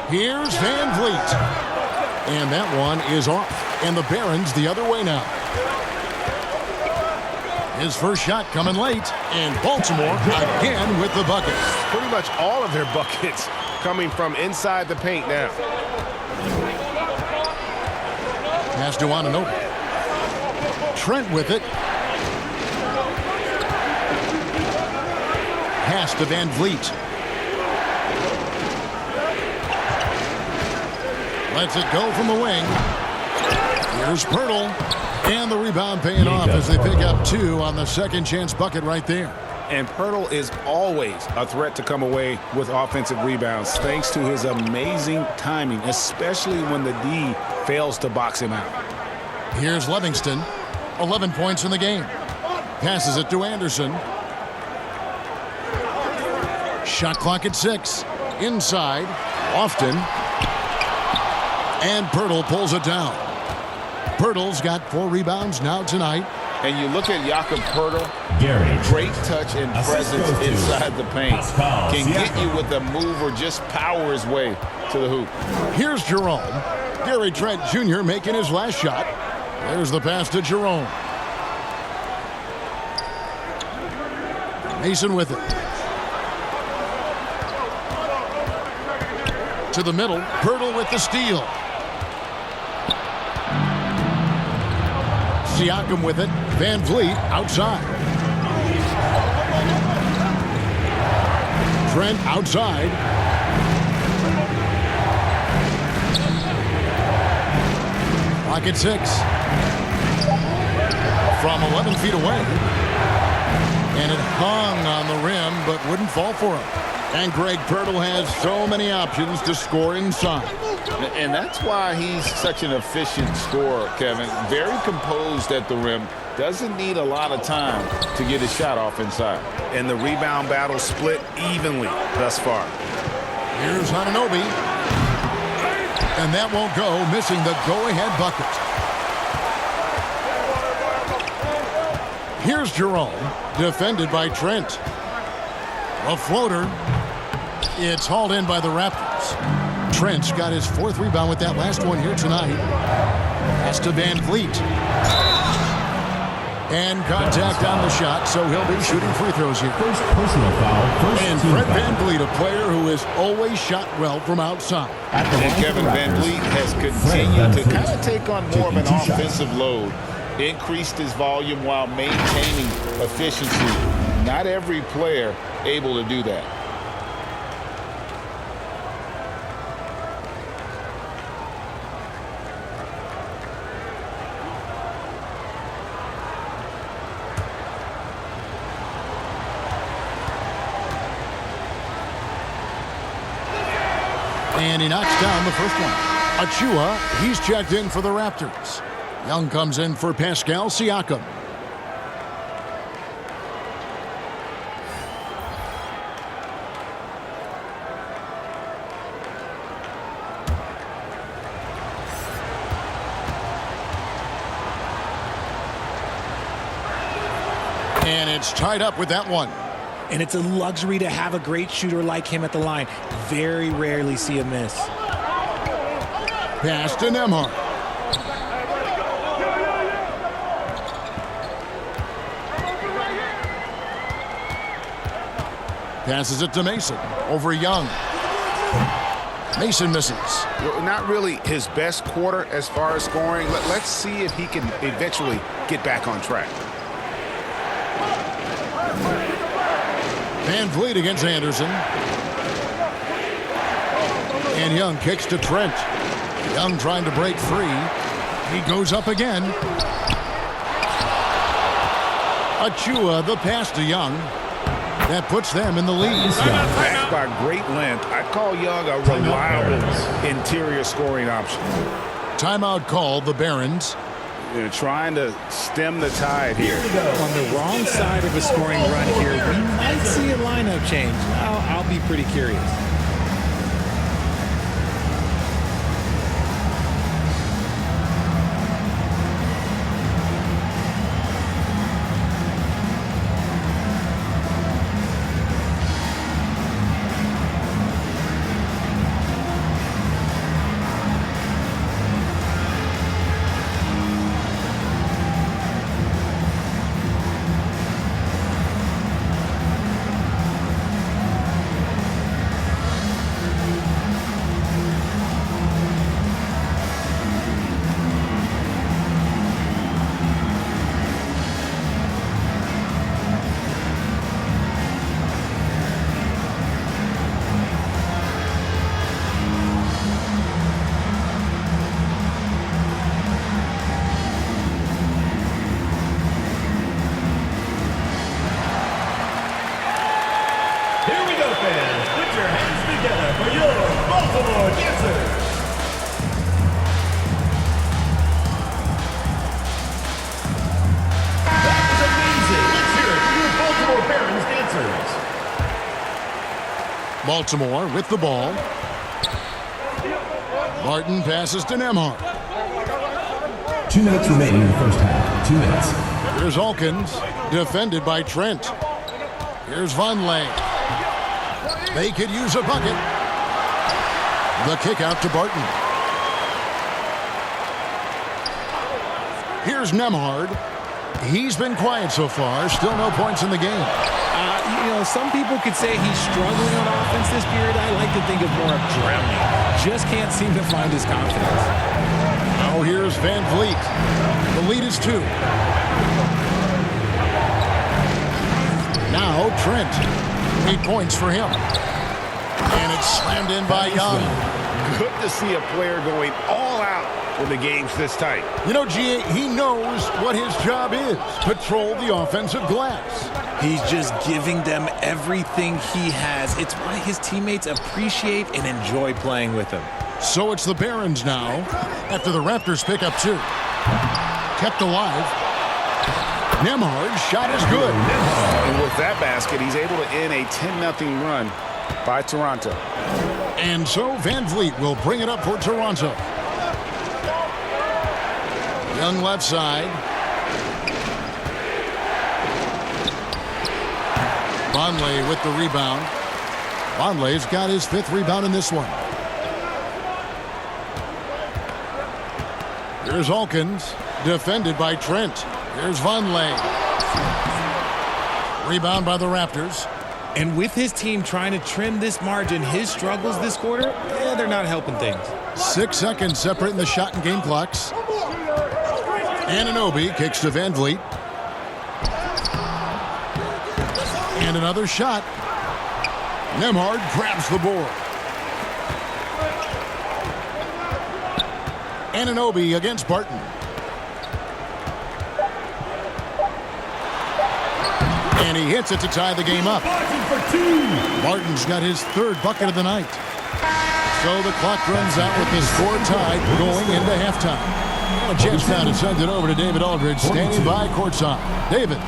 Here's Van Vliet. And that one is off. And the Barons the other way now. His first shot coming late. And Baltimore again with the bucket. Pretty much all of their buckets coming from inside the paint now. Pass to Anunoby. Trent with it. Pass to Van Vliet. Lets it go from the wing. Here's Poeltl. And the rebound paying off as they pick up 2 on the second chance bucket right there. And Poeltl is always a threat to come away with offensive rebounds thanks to his amazing timing, especially when the D fails to box him out. Here's Livingston. 11 points in the game. Passes it to Anderson. Shot clock at 6. Inside. Often. And Poeltl pulls it down. Poeltl's got 4 rebounds now tonight. And you look at Jakob Poeltl, great touch and presence inside the paint. Can get you with a move or just power his way to the hoop. Here's Jerome. Gary Trent Jr. making his last shot. There's the pass to Jerome. Mason with it. To the middle. Poeltl with the steal. Siakam with it. Van Vliet outside. Trent outside. Clock at 6. From 11 feet away. And it hung on the rim, but wouldn't fall for him. And Greg Poeltl has so many options to score inside. And that's why he's such an efficient scorer, Kevin. Very composed at the rim. Doesn't need a lot of time to get his shot off inside. And the rebound battle split evenly thus far. Here's Anunoby. And that won't go, missing the go-ahead bucket. Here's Jerome, defended by Trent. A floater. It's hauled in by the Raptors. Trent's got his 4th rebound with that last one here tonight. Pass to Van Vliet. And contact on the shot, so he'll be shooting free throws here. First personal foul. And Fred Van Vliet, a player who has always shot well from outside. And Kevin Van Vliet has continued to kind of take on more of an offensive load. Increased his volume while maintaining efficiency. Not every player able to do that. And he knocks down the first one. Achua, he's checked in for the Raptors. Young comes in for Pascal Siakam. And it's tied up with that one. And it's a luxury to have a great shooter like him at the line. Very rarely see a miss. Pass to Nembhard. Passes it to Mason. Over Young. Mason misses. Not really his best quarter as far as scoring. Let's see if he can eventually get back on track. Van Vliet against Anderson. And Young kicks to Trent. Young trying to break free. He goes up again. Achua, the pass to Young. That puts them in the lead. Backed by great length, I'd call Young a reliable interior scoring option. Timeout called, the Barons. They're trying to stem the tide here. On the wrong side of a scoring run here, we might see a lineup change. I'll be pretty curious. your hands together for your Baltimore Dancers. That's amazing. Let's hear it for your Baltimore Barons Dancers. Baltimore with the ball. Martin passes to Nembhard. 2 minutes remaining in the first half. 2 minutes. Here's Alkins, defended by Trent. Here's Vonleh. They could use a bucket. The kick out to Barton. Here's Nembhard. He's been quiet so far. Still no points in the game. Some people could say he's struggling on offense this period. I like to think of more of drowning. Just can't seem to find his confidence. Now here's Van Vliet. The lead is 2. Now Trent. 8 points for him. And it's slammed in by Young. Good to see a player going all out when the game's this tight. You know, G.A., he knows what his job is. Patrol the offensive glass. He's just giving them everything he has. It's why his teammates appreciate and enjoy playing with him. So it's the Barons now after the Raptors pick up 2. Kept alive. Nembhard's shot is good. And with that basket, he's able to end a 10-0 run by Toronto. And so Van Vliet will bring it up for Toronto. Young left side. Vonleh with the rebound. Vonleh's got his 5th rebound in this one. Here's Alkins, defended by Trent. Here's Vonleh. Rebound by the Raptors. And with his team trying to trim this margin, his struggles this quarter, they're not helping things. 6 seconds separating the shot and game clocks. Anunoby kicks to Van Vliet. And another shot. Nembhard grabs the board. Anunoby against Barton. And he hits it to tie the game up. Martin's got his 3rd bucket of the night. So the clock runs out with the score tied going into halftime. A chance now to send it over to David Aldridge, standing by courtside. David.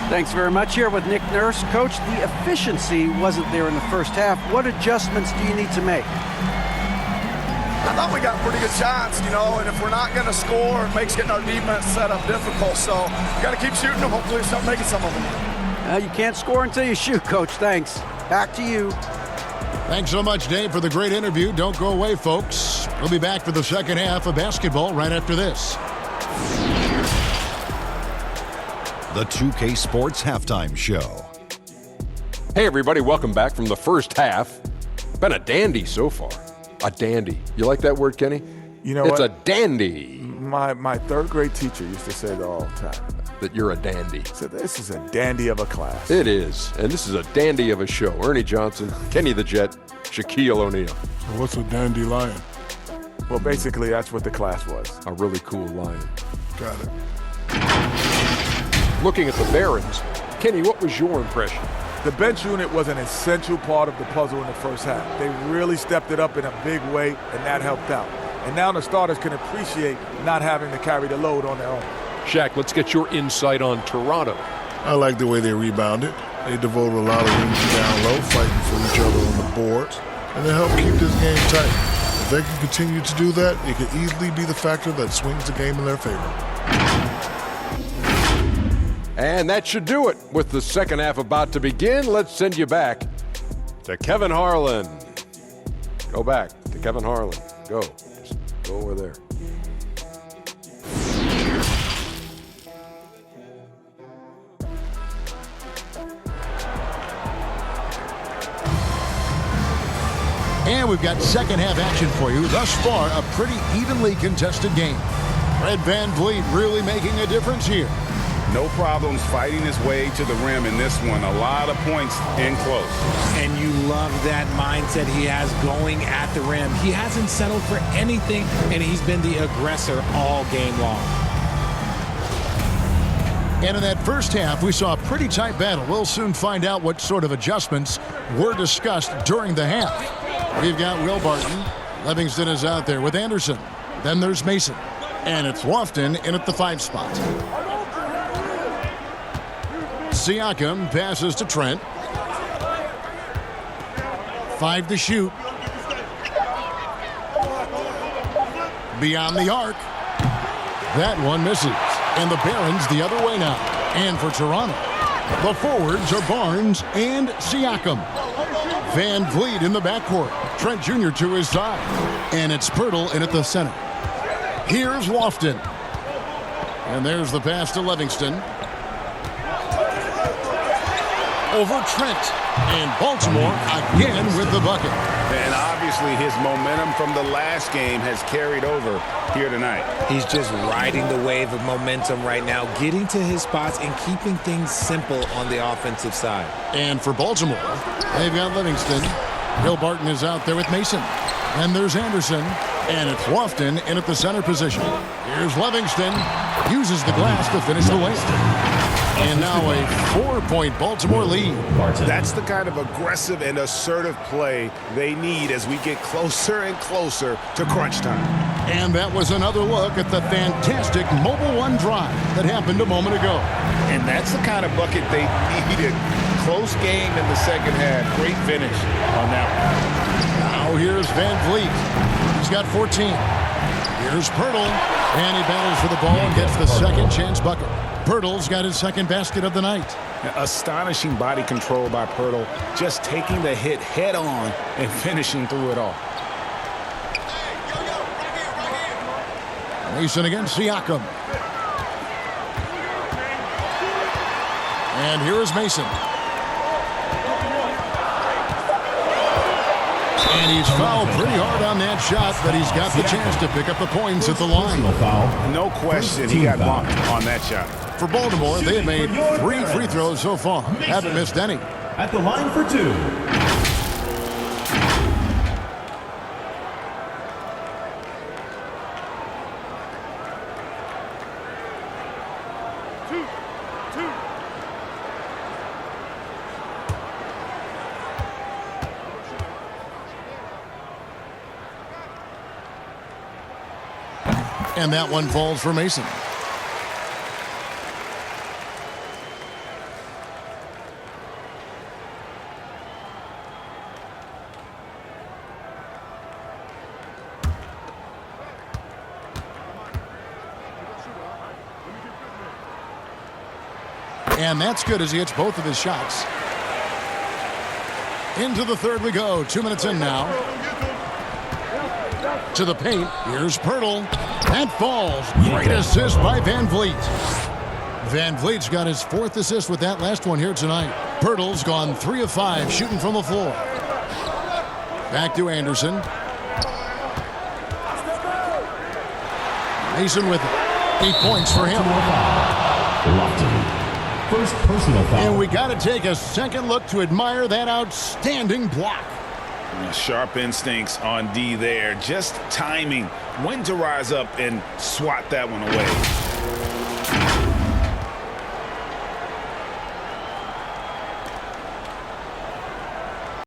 Thanks very much. Here with Nick Nurse. Coach, the efficiency wasn't there in the first half. What adjustments do you need to make? I thought we got pretty good shots, and if we're not going to score, it makes getting our defense set up difficult. So we got to keep shooting them. Hopefully start making some of them. You can't score until you shoot, Coach. Thanks. Back to you. Thanks so much, Dave, for the great interview. Don't go away, folks. We'll be back for the second half of basketball right after this. The 2K Sports Halftime Show. Hey, everybody. Welcome back from the first half. Been a dandy so far. A dandy. You like that word, Kenny? You know it's what? a dandy. My 3rd grade teacher used to say that all the time. That you're a dandy. So this is a dandy of a class. It is. And this is a dandy of a show. Ernie Johnson, Kenny the Jet, Shaquille O'Neal. So what's a dandelion? Well, basically, that's what the class was. A really cool lion. Got it. Looking at the Barons, Kenny, what was your impression? The bench unit was an essential part of the puzzle in the first half. They really stepped it up in a big way, and that helped out. And now the starters can appreciate not having to carry the load on their own. Shaq, let's get your insight on Toronto. I like the way they rebounded. They devoted a lot of energy down low, fighting for each other on the boards, and they helped keep this game tight. If they can continue to do that, it could easily be the factor that swings the game in their favor. And that should do it. With the second half about to begin, let's send you back to Kevin Harlan. Go back to Kevin Harlan. Go. Just go over there. And we've got second half action for you. Thus far, a pretty evenly contested game. Fred VanVleet really making a difference here. No problems fighting his way to the rim in this one. A lot of points in close. And you love that mindset he has going at the rim. He hasn't settled for anything, and he's been the aggressor all game long. And in that first half, we saw a pretty tight battle. We'll soon find out what sort of adjustments were discussed during the half. We've got Will Barton. Livingston is out there with Anderson. Then there's Mason. And it's Lofton in at the 5 spot. Siakam passes to Trent. 5 to shoot. Beyond the arc. That one misses. And the Barons the other way now. And for Toronto, the forwards are Barnes and Siakam. Van Vliet in the backcourt. Trent Jr. to his side. And it's Poeltl in at the center. Here's Lofton. And there's the pass to Livingston. Over Trent. And Baltimore again with the bucket. And obviously his momentum from the last game has carried over here tonight. He's just riding the wave of momentum right now, getting to his spots and keeping things simple on the offensive side. And for Baltimore, they've got Livingston. Will Barton is out there with Mason. And there's Anderson. And it's Lofton in at the center position. Here's Livingston. Uses the glass to finish the waste. And now a 4-point Baltimore lead. That's the kind of aggressive and assertive play they need as we get closer and closer to crunch time. And that was another look at the fantastic Mobile One drive that happened a moment ago. And that's the kind of bucket they needed. Close game in the second half. Great finish on that one. Now here's Van Vliet. He's got 14. Here's Poeltl. And he battles for the ball and gets the second chance bucket. Poeltl's got his second basket of the night. Astonishing body control by Poeltl, just taking the hit head on and finishing through it all. Mason against Siakam. And here is Mason. And he's fouled pretty hard on that shot, but he's got the chance to pick up the points at the line. No question, he got bumped on that shot. For Baltimore, they have made 3 free throws so far. Haven't missed any. At the line for 2. And that one falls for Mason. And that's good as he hits both of his shots. Into the third we go. 2 minutes in now. To the paint. Here's Poeltl. That falls. Great assist by Van Vliet. Van Vliet's got his 4th assist with that last one here tonight. Poeltl's gone 3 of 5 shooting from the floor. Back to Anderson. Mason with it. 8 points for him. First personal foul. And we got to take a second look to admire that outstanding block. Sharp instincts on D there. Just timing when to rise up and swat that one away.